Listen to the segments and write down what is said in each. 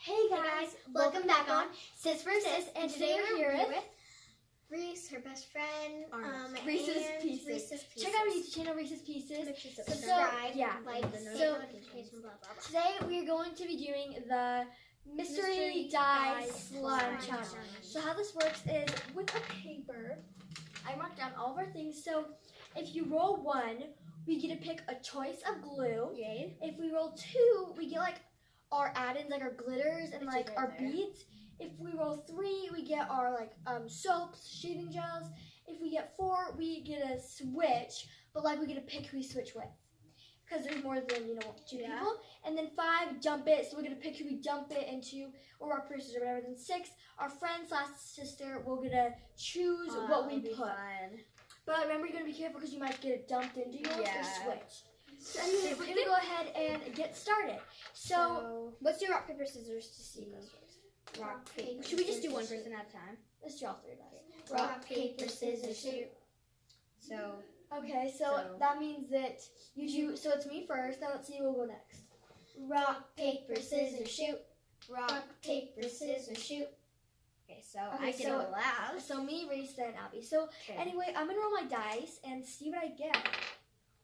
Hey guys, welcome back on Sis vs. Sis, and today we're here with Reese, her best friend, Reese's and Pieces. Reese's Pieces. Check out our YouTube channel, Reese's Pieces. Make sure to So, subscribe, yeah. like, So, notifications, blah, blah, blah. Today we're going to be doing the Mystery Die Slime Challenge. So how this works is with a paper, I marked down all of our things. So if you roll 1, we get to pick a choice of glue. Yay. If we roll 2, we get like our add-ins, like our glitters and like our beads. If we roll 3, we get our like soaps, shaving gels. If we get 4, we get a switch, but like we get to pick who we switch with, because there's more than 2 people. And then 5, jump it. So we're gonna pick who we jump it into, or rock paper scissors or whatever. Then 6, our friend / sister will get to choose what we put. Fun. But remember, you're gonna be careful because you might get it dumped into yours or switch. So So anyway, we're gonna go ahead and get started. So let's do rock, paper, scissors to see who goes first. Rock, paper. Should we just do one person at a time? let's draw 3 of us. Rock, paper, scissors, shoot. So Okay, so that means that you choose. So it's me first. Now let's see who will go next. rock, paper, scissors, shoot. Rock, paper, scissors, shoot. Okay, so I get so- to last. So me, Reese, then Abby. So Okay. anyway, I'm gonna roll my dice and see what I get.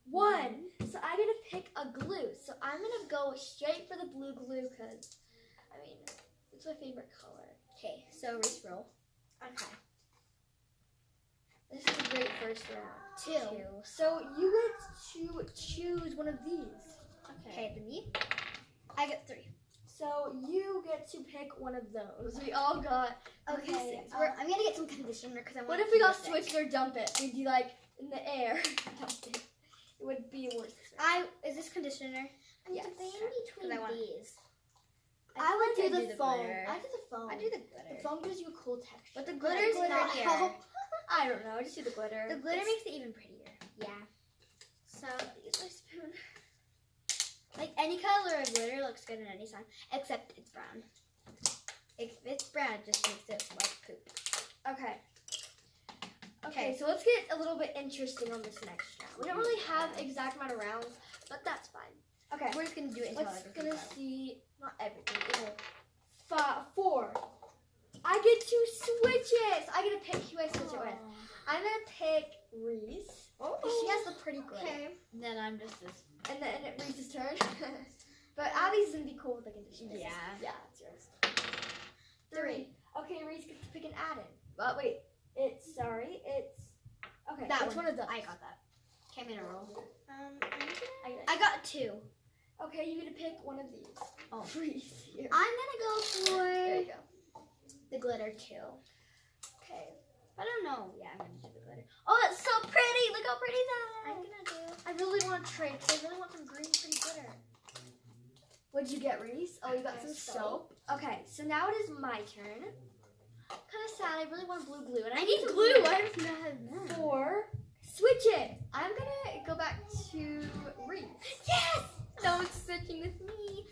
1. So I get to pick a glue. So I'm gonna go straight for the blue glue because, I mean, it's my favorite color. Okay, so Reese roll. Okay. This is a great first round. 2. So you get to choose one of these. Okay, then me. I get 3. So you get to pick one of those. We all got. Okay, these. I'm gonna get some conditioner because I want. What if we got switched or dump it? We'd be like in the air. It would be worse. Is this conditioner? I'm Yes. debating between I want- these. I would feel do like the foam. glitter. I do the foam. I do the glitter. The foam gives you a cool texture. But the glitter's glitter not help. here. I don't know. I just do the glitter. The glitter It's- makes it even prettier. Yeah. So use my spoon. Like any color of glitter looks good in any sign, except it's brown. If it's brown, it just makes it like poop. Okay. Okay, so let's get a little bit interesting on this next round. We don't really have exact amount of rounds, but that's fine. Okay, We're just gonna do it until let's everything's gonna out. see, not everything. Okay. 4. I get to switch it. So I get to pick who I switch it with. I'm gonna pick Reese. Because she has the pretty glitter. Okay. Then I'm just this. And then Reese's turn. But Abby's gonna be cool with the condition. Yeah. Yeah, it's yours. 3. Okay, Reese gets to pick an add-in. But wait, it's okay. That it's one. one of those. I got that. Came in a roll. I I got 2. Okay, you get to pick one of these. Oh. Reese here. I'm gonna go There you for go. the glitter too. Okay. I don't know. Yeah, I'm gonna do the glitter. Oh, it's so pretty! Look how pretty that I'm is. gonna do. I really want to trade because I really want some green pretty glitter. What'd you get, Reese? Oh, you got some soap. Okay, so now it is my turn. Kind of sad. I really want blue glue, and I need some glue. I don't know how to do. 4. Switch it. I'm gonna go back to Reese. Yes! No one's switching with me.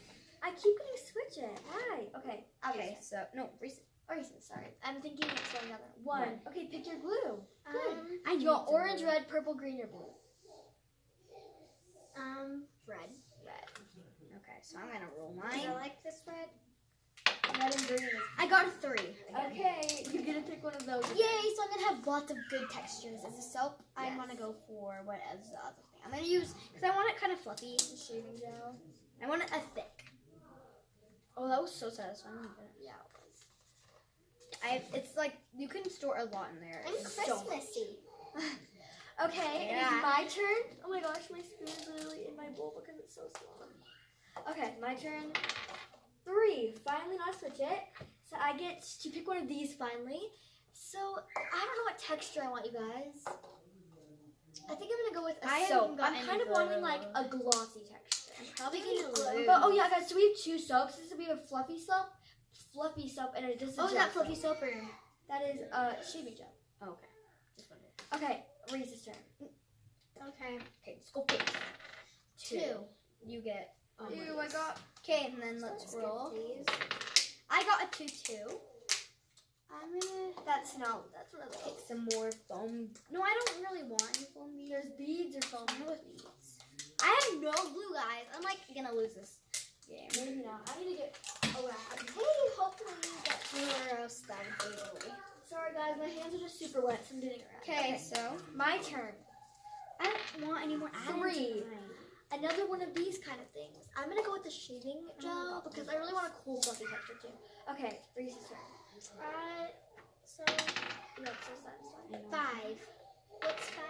I keep getting switch it. Why? Okay. Okay, so no, Reese. Reese, sorry. I'm thinking it's one another. 1. Okay, pick your glue. Good. I You want orange, red, purple, green, or blue? Red. Red. Okay, so I'm gonna roll I mine. like this red. Red and green. I got a 3. Again. Okay, you get to pick one of those. Yay! So I'm gonna have lots of good textures. As a soap, I Yes. want to go for what is the other thing? I'm gonna use because I want it kind of fluffy. The shaving gel. I want it a thick. Oh, that was so satisfying. Yeah, it was. It's like you can store a lot in there. I'm It's so much. Christmassy. Okay, Yeah. it's my turn. Oh my gosh, my spoon is literally in my bowl because it's so small. Okay, my turn. 3. Finally, not switch it. So I get to pick one of these finally. So I don't know what texture I want, you guys. I think I'm gonna go with a I soap. haven't got I'm any kind of wanting like glue. a glossy texture. I'm probably Maybe gonna glue. glue. But oh yeah, guys. So we have 2 soaps. We have a fluffy soap, and a just a Oh, gel is that fluffy soap. soap or? That is shaving gel. Oh, okay. Just wondered. Okay, Reese's turn. Okay. Okay, let's go pick. 2. You get. Ew, I got. Okay, and then let's roll. I got a 2 too. I'm gonna That's one of pick those. some more foam. No, I don't really want any foam beads. There's beads or foam. I'm with beads. I have no glue, guys. I'm like gonna lose this game. Maybe not. I need to get. Oh, wow. Guys, my hands are just super wet, so I'm doing it right. Okay, so My turn. I don't want any more add-ins. 3. Another one of these kind of things. I'm gonna go with the shaving gel because I really want a cool fluffy texture too. Okay, Reese's turn. So You look so satisfied. 5. What's 5?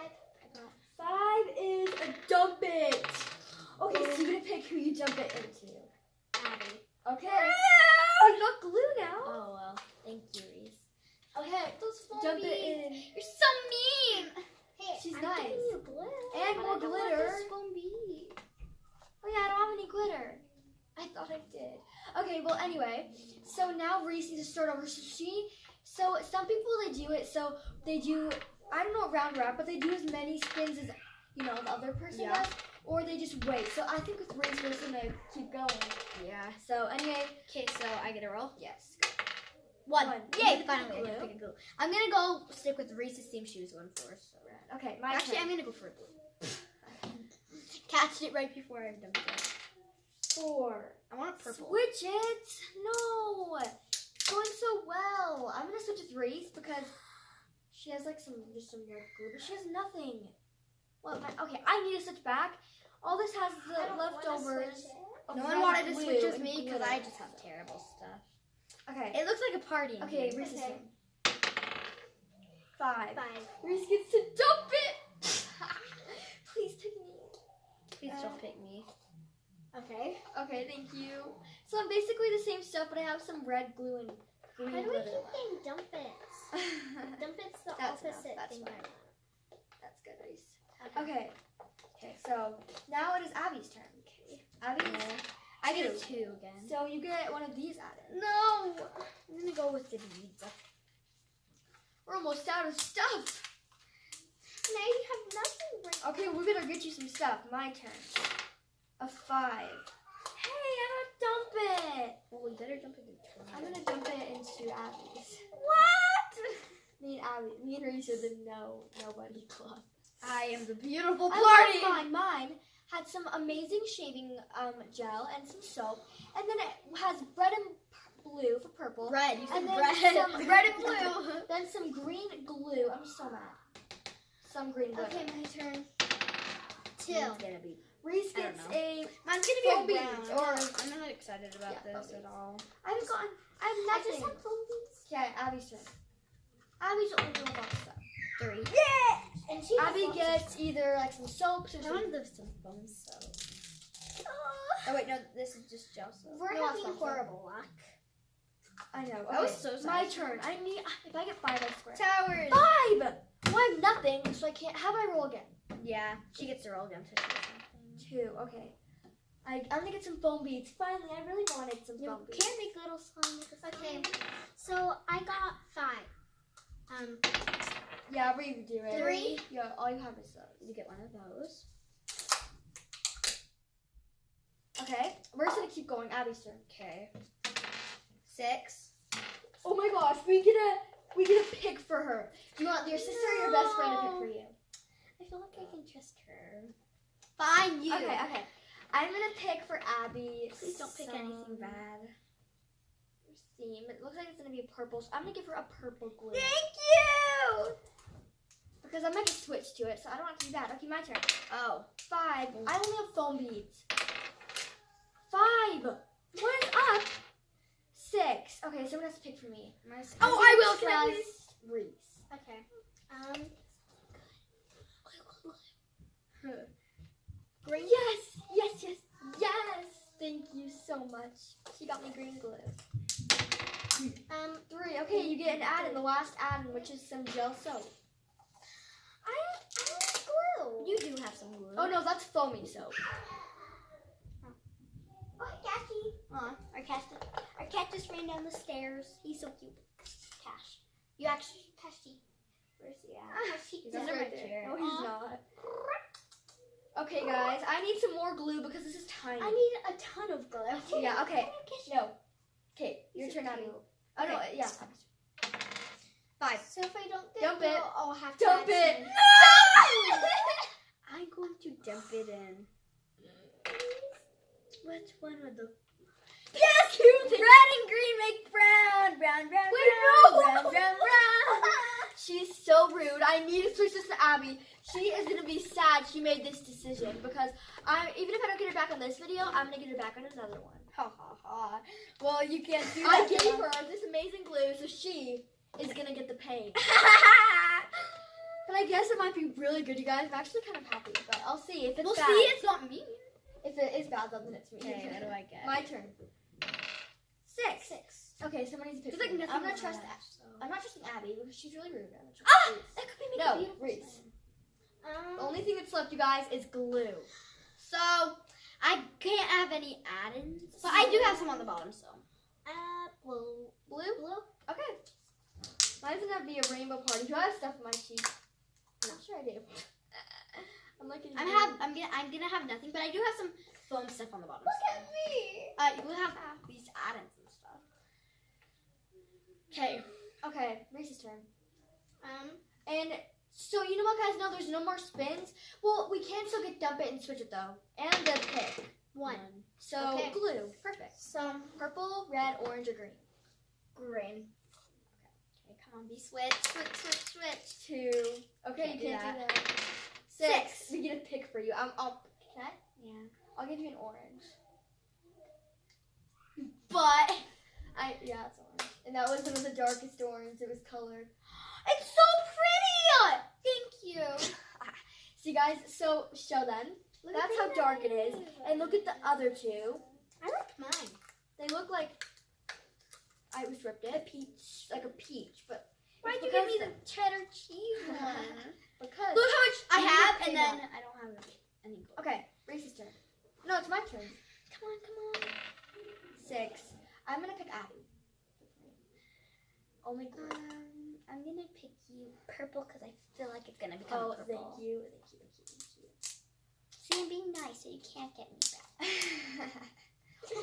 5 is a dump it. Okay, so you're gonna pick who you dump it into. Abby. Okay. Oh, you got glue now. Oh well, thank you, Reese. Okay, Those dump it in. You're so mean. Hey, She's I'm nice. giving you glue. And but more I don't want glitter. this foam bee. Oh yeah, I don't have any glitter. I thought I did. Okay, well anyway, so now Reese needs to start over. So some people they do it. So they do. I don't know round wrap, but they do as many spins as the other person does, or they just wait. So I think with Reese, we're just gonna keep going. Yeah. So anyway, Okay, so I get a roll. yes. 1. Yay! Yay! Finally, I Glue. can pick a glue. I'm gonna go stick with Reese's theme she was going for. So. Okay, my Actually, turn. I'm gonna go for a blue. Catched it right before I dumped it. 4. I want a purple. Switch it. No, it's going so well. I'm gonna switch with Reese because she has like some red glue, but she has nothing. Well, okay, I need to switch back. All this has the leftovers. of No one red wanted to glue switch with and me because glitter. I just have terrible stuff. Okay. It looks like a party. in Okay, here. Reese's Okay. turn. 5. 5. Reese gets to dump it. Please pick me. Please don't pick me. Okay. Okay, thank you. So I'm basically the same stuff, but I have some red glue and green How do we glitter. keep getting dumpets? Dumpets the That's opposite enough, that's thing. fine. That's good, Reese. Okay. Okay, so now it is Abby's turn. Okay. Abby, I get a 2 again. so you get one of these added. No! I'm gonna go with the beads. We're almost out of stuff. Now you have nothing right. Okay, we better get you some stuff. My turn. A 5. Hey, I'm gonna dump it. Well, we better dump it in I'm gonna dump it into Abby's. What? Me and Reese are the nobody club. I am the beautiful I party. love mine had some amazing shaving gel and some soap, and then it has red and blue for purple. Red. You said And then red. some- Red and blue. Then some green glue. I'm so mad. Some green glue. Okay, my turn. 2. Mine's gonna be. Reese I don't gets know. a. Mine's Foam gonna be a beads, brown. or- I'm not excited about Yeah, this foam at all. I haven't gotten. I have I nothing. just have foam beads. Okay, Abby's turn. Abby's the only one without stuff. 3. Yeah. And she. Abby gets either like some soaps or I some. wanted some foam soap. Oh wait, no, this is just gel soap. We're No, having that's not horrible luck. I know. That was Okay, so my sad. turn. I need. If I get 5, I swear. Towers. 5. Well, I have nothing, so I can't. How do I roll again? Yeah, she gets to roll down to 2. Okay. I'm gonna get some foam beads. Finally, I really wanted some You foam beads. can't make little slime with a Okay. So I got 5. Yeah, redo it. 3. Yeah, all you have is those. You get one of those. Okay, we're just gonna keep going. Abby's turn. Okay. 6. Oh my gosh, we get a pick for her. Do you want your sister or your best friend to pick for you? I feel like I can trust her. Fine, you. Okay. I'm gonna pick for Abby. Please don't pick anything some bad. Theme. It looks like it's gonna be a purple. So I'm gonna give her a purple glue Thank you. because I'm gonna switch to it, so I don't want it to be bad. Okay, my turn. Oh. 5. I only have foam beads. 5. What is up? 6. Okay, someone has to pick for me. Oh, I will. Can I Trust Reese. Okay. Green. Yes. Thank you so much. She got me green glue. 3. Okay, you get an add-in, the last add-in, which is some gel soap. I have glue. You do have some glue. Oh no, that's foamy soap. Oh, Cassie. Our cat just ran down the stairs. He's so cute. Cash. You actually. Cassie. Where's he at? Cassie. He's He's under my right there. chair. No, he's not. Okay, guys, I need some more glue because this is tiny. I need a ton of glue. Yeah, okay. No. Okay, your turn, Abby. Oh, no, Okay. yeah. 5. So if I don't get Dump glue, it. I'll have to Dump add it. some. I'm going to dump it in. Which one would the? Yes, you did. Red and green make brown. Brown. Wait, no. Brown. I need to switch this to Abby. She is gonna be sad she made this decision because even if I don't get her back on this video, I'm gonna get her back on another one. Ha ha ha. Well, you can't do I that. gave her this amazing glue, so she is gonna get the pain. But I guess it might be really good, you guys. I'm actually kind of happy, but I'll see if it's We'll bad. see. It's not me. If it is bad, then it's me. Okay, what do I get? My turn. 6. 6. Okay, someone needs to pick. There's like me. nothing I'm gonna on trust. that, so. I'm not trusting Abby because she's really rude. I'm gonna trust Ah! Reese. That could be No, a beautiful Reese. slime. The only thing that's left, you guys, is glue. So I can't have any add-ins, but I do have some on the bottom. So Blue. Blue? Blue. Okay. Mine's gonna be a rainbow party. Do I have stuff in my cheek? I'm not sure I do. I'm looking. I'm gonna have nothing, but I do have some foam stuff on the bottom. Look at me. You will have these add-ins and stuff. Okay. Okay. Reese's turn. Um. And so you know what, guys? No, there's no more spins. Well, we can still get dump it and switch it though, and the pick. 1. So Okay. glue. Perfect. So Purple, red, orange, or green. green. Okay, come on, be switch. 2. Okay, you Can't can't do do that. 6. We get a pick for you. I'll. Can I? Yeah. I'll give you an orange. But yeah, it's orange. And that was the darkest orange. It was colored. It's so pretty. Thank you. See, guys. So show them. That's how dark it is. And look at the other two. I like mine. They look like I was ripped it. Peach, like a peach, but Why'd it's you give me because the cheddar cheese one? because Look how much I You have, get and paid then I don't have any glue. okay, Reese's turn. No, it's my turn. Come on. 6. I'm gonna pick Abby. Only glue. I'm gonna pick you purple because I feel like it's gonna become Oh, purple. thank you. See, I'm being nice, so you can't get me back.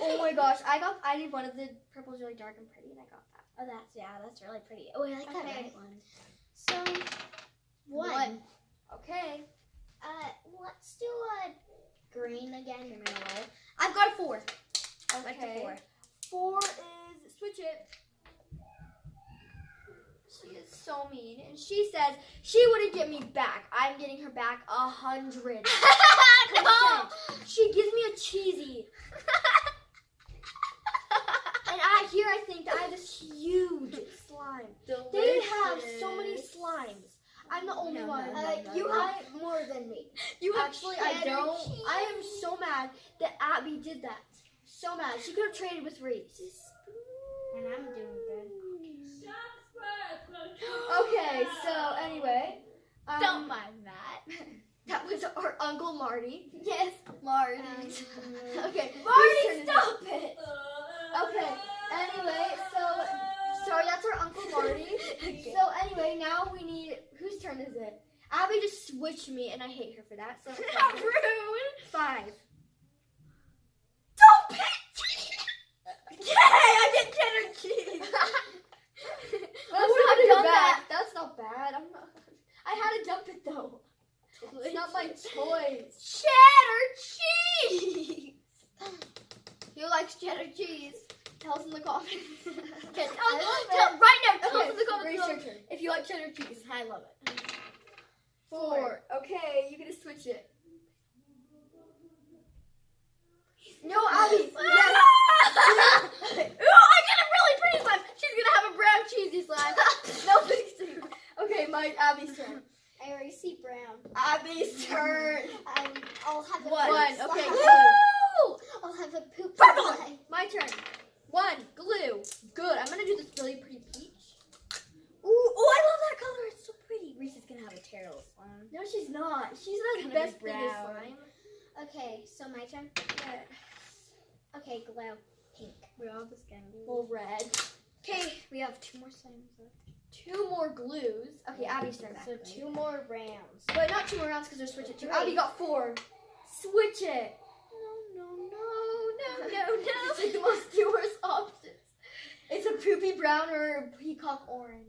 Oh my gosh, I did one of the purples really dark and pretty, and I got that. Oh, that's really pretty. Oh, I like that Okay. red one. So, 1. Okay. Let's do a green again. I've got a 4. I like the Okay. 4. 4 is switch it. She is so mean, and she says she wouldn't get me back. I'm getting her back 100. No! She gives me a cheesy, and I think that I have this huge slime. They have so many slimes. I'm the only No, one. no, no, You no. have more than me. You have Actually, I cheddar don't. cheese. I am so mad that Abby did that. So mad. She could have traded with Reese. And I'm doing good. Okay, so anyway. Don't mind that. That was our Uncle Marty. Yes, Marty. Okay. Marty, whose turn is stop it? it! Okay. Anyway, so sorry, that's our Uncle Marty. So anyway, now we need whose turn is it? Abby just switched me, and I hate her for that. So How rude. 5. Don't pick. Yay! I get cheddar cheese. That's would not have done bad. that. That's not bad. I had to dump it though. It's not my choice. Cheddar cheese. Who likes cheddar cheese? Tell us in the comments. Okay, I love tell right now. Tell Okay, us in the comments Grace, below your turn. if you like cheddar cheese. I love it. 4. Okay, you get to switch it. No, Abby. Yes. Ooh, I get a really pretty slime. She's gonna have a brown cheesy slime. No fixing. Okay, Abby's turn. I already see brown. Abby's turn. I'll have a 1. poop Okay, slime. glue. I'll have a poop Purple. slime. My turn. 1. Glue. Good. I'm gonna do this really pretty peach. Ooh, I love that color. It's so pretty. Reese is gonna have a terrible slime. No, she's not. She's the Gonna best be biggest brown. slime. Okay, so my turn. Okay, glue. Pink. We all just gonna do. Well, red. Okay, we have 2 more slimes left. 2 more glues. Okay, Abby's turn. So 2 more rounds. But not 2 more rounds because they're switch it. 2. 3. Abby got 4. Switch it. No. It's like the most the worst options. It's a poopy brown or a peacock orange.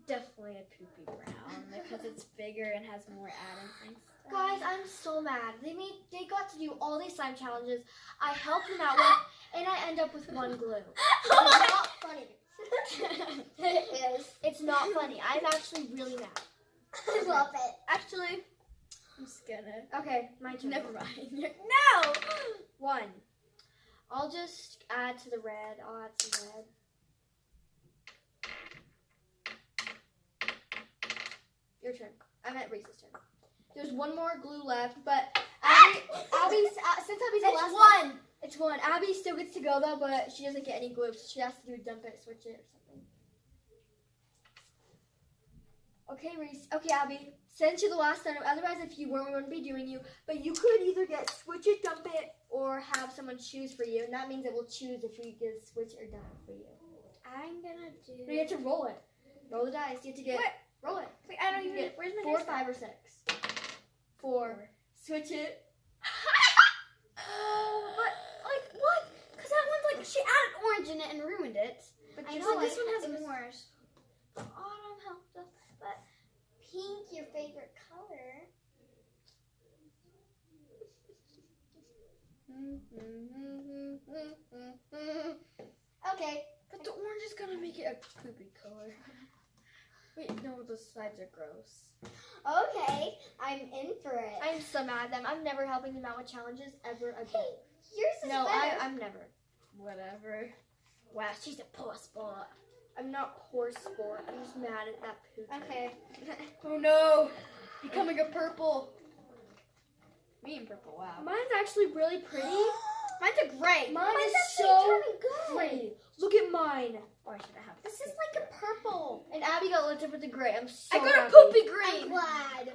Definitely a poopy brown because it's bigger and has more add-ins and stuff. Guys, I'm so mad. They got to do all these slime challenges. I helped them out with, and I end up with 1 glue. It's not funny. It is. It's not funny. I'm actually really mad. I love it. Actually, I'm just gonna. Okay, my turn. Never mind. No! 1. I'll just add to the red. I'll add some red. Your turn. I'm at Reese's turn. There's one more glue left, but Abby's since Abby's the last one! It's 1. Abby still gets to go though, but she doesn't get any glue, so she has to do dump it, switch it, or something. Okay, Reese. Okay, Abby. Since you're the last time, otherwise if you weren't, we wouldn't be doing you. But you could either get switch it, dump it, or have someone choose for you. And that means it will choose if we get switch or dump for you. I'm gonna do. But you have to roll it. Roll the dice. You have to get. What? Roll it. Wait, I don't You even. get Where's my 4, dice? 5, or 6. 4. Switch it. But, like, what? Because that one's like, she added orange in it and ruined it. But I just know, like this it one has was- more. Autumn helped us. But Pink, your favorite color. Okay. But the orange is gonna make it a poopy color. Wait, no, the sides are gross. Okay. I'm in for it. I'm so mad at them. I'm never helping them out with challenges ever again. Hey, yours is No, better. I'm never. Whatever. Wow, she's a poor sport. I'm not poor sport. I'm just mad at that poop. Okay. Oh no! Becoming a purple. Me and purple, wow. Mine's actually really pretty. Mine's a gray. Mine Mine's is actually so turning good. pretty. Look at mine. Oh, I should have. This is like a purple. And Abby got lit up with the gray. I'm so I got a happy. poopy I'm green. glad.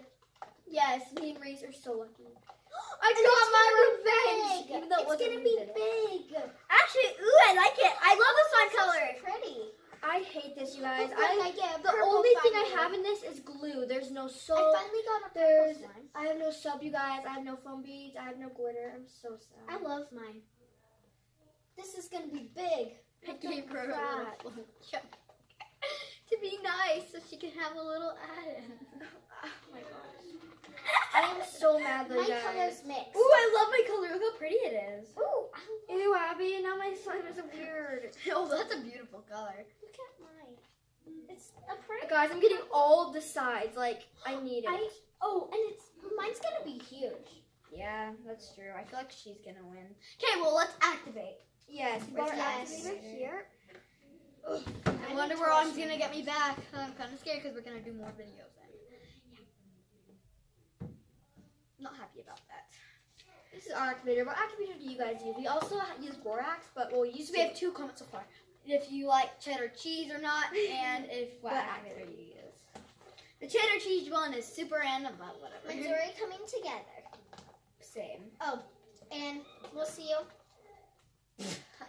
Yes, me and Reese are so lucky. I And got it's my gonna be revenge. big. even though it It's wasn't gonna me be that did big. Actually, ooh, I like it. I love this one color. So pretty. I hate this, you guys. Look, I get a The purple only thing I finally. have in this is glue. There's no I soap. finally got a There's. purple slime. I have no soap, you guys. I have no foam beads. I have no glitter. I'm so sad. I love mine. This is gonna be big. I gave her a crap. little chunk to be nice, so she can have a little add-in. Oh my gosh. I am so mad, though, My guys. colors mixed. Ooh, I love my color. Look how pretty it is. Ooh, Ew, Abby, and now my slime is weird. Oh, that's a beautiful color. look at mine. It's a pretty. Guys, I'm getting all the sides. Like, I need it. Oh, and it's mine's gonna be huge. Yeah, that's true. I feel like she's gonna win. Okay, well, let's activate. Yes, you Where's got the our activator? activator here. I wonder where Autumn's gonna get me back. I'm kind of scared because we're gonna do more videos then. Yeah. Not happy about that. This is our activator. What activator do you guys use? We also use borax, but we'll use. So we have 2 comments so far. If you like cheddar cheese or not, and if what activator you use. The cheddar cheese one is super random, but whatever. Mine's already coming together. Same. Oh, and we'll see you.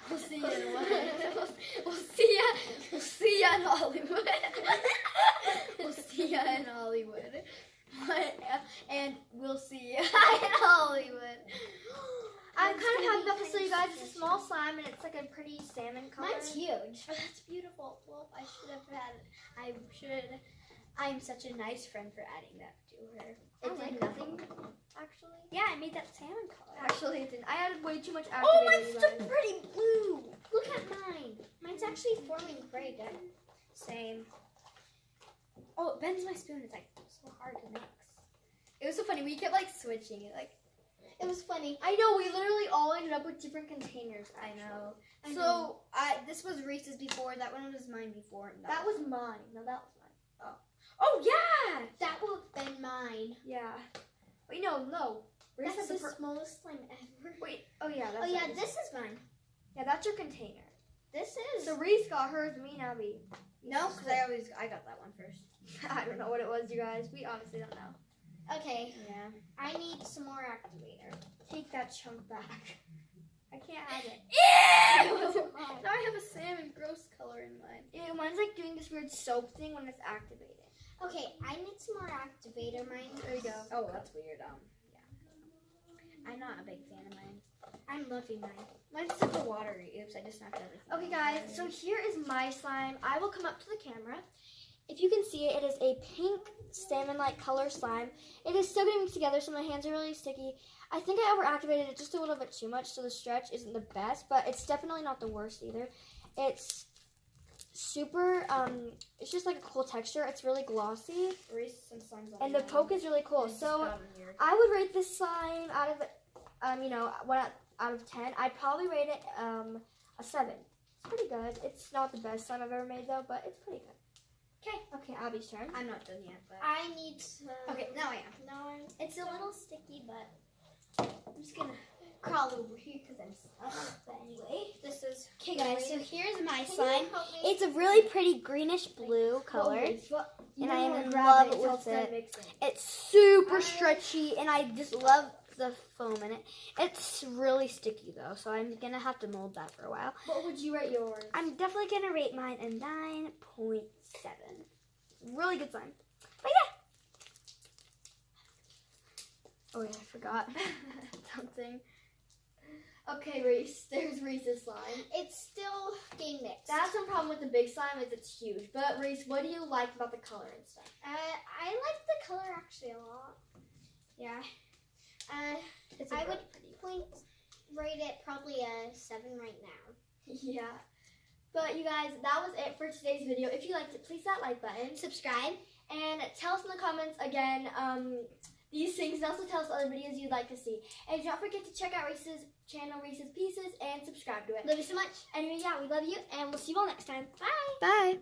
We'll see you in we'll see ya. We'll see ya in Hollywood. We'll see ya in Hollywood. And we'll see ya in Hollywood. I'm kind of happy about this, so you guys. It's a small slime, and it's like a pretty salmon color. Mine's huge. Oh, that's beautiful. Well, I should have had it. I should. I'm such a nice friend for adding that to her. It did nothing, actually. Yeah, I made that salmon color. Actually, it didn't. I added way too much activator. Oh, mine's you such a guys. pretty blue. Look at mine. Mine's actually forming gray, good. Same. Oh, it bends my spoon. It's like so hard to mix. It was so funny. We kept like switching it. Like It was funny. I know. We literally all ended up with different containers. I know. I So know. this was Reese's before. That one was mine before. And That was mine. No, that was mine. Oh yeah. That would have been mine. Yeah. Wait, no. Reese That's had the the smallest slime ever. Wait. Oh yeah. That's Oh yeah, right. this is mine. Yeah, that's your container. This is. So Reese got hers. Me and Abby. No, because I got that one first. I don't know what it was, you guys. We honestly don't know. Okay, Yeah. I need some more activator. Take that chunk back. I can't have it. Ew! It wasn't mine. Now I have a salmon gross color in mine. Ew, mine's like doing this weird soap thing when it's activated. Okay, I need some more activator. Mine. There you go. Oh, that's weird. Yeah. I'm not a big fan of mine. I'm loving mine. Mine's super watery. Oops, I just snapped everything. Okay, guys, so here is my slime. I will come up to the camera. If you can see it, it is a pink salmon-like color slime. It is still getting mixed together, so my hands are really sticky. I think I over-activated it just a little bit too much, so the stretch isn't the best, but it's definitely not the worst either. It's super, it's just like a cool texture. It's really glossy. Reese, some slimes on And the poke is really cool. So I would rate this slime out of, 1 out of 10. I'd probably rate it a 7. It's pretty good. It's not the best slime I've ever made though, but it's pretty good. Okay, Abby's turn. I'm not done yet, but I need some. okay, now I am. No, it's a little sticky, but I'm just gonna crawl over here because I'm stuck. But anyway, this is Okay, guys. So here's my Can you slime. help me? It's a really pretty greenish blue color. And I am in love with it. It's super stretchy, and I just love the foam in it. It's really sticky though, so I'm gonna have to mold that for a while. What would you rate yours? I'm definitely gonna rate mine a 9.7. Really good slime. But yeah. Oh yeah, I forgot something. Okay, Reese. There's Reese's slime. It's still getting mixed. That's one problem with the big slime is it's huge. But Reese, what do you like about the color and stuff? I like the color actually a lot. Yeah. It's I would rate it probably a 7 right now. Yeah. But you guys, that was it for today's video. If you liked it, please hit that like button. Subscribe. And tell us in the comments again these things, and also tell us other videos you'd like to see. And do not forget to check out Reese's channel, Reese's Pieces, and subscribe to it. Love you so much. Anyway, yeah, we love you, and we'll see you all next time. Bye! Bye.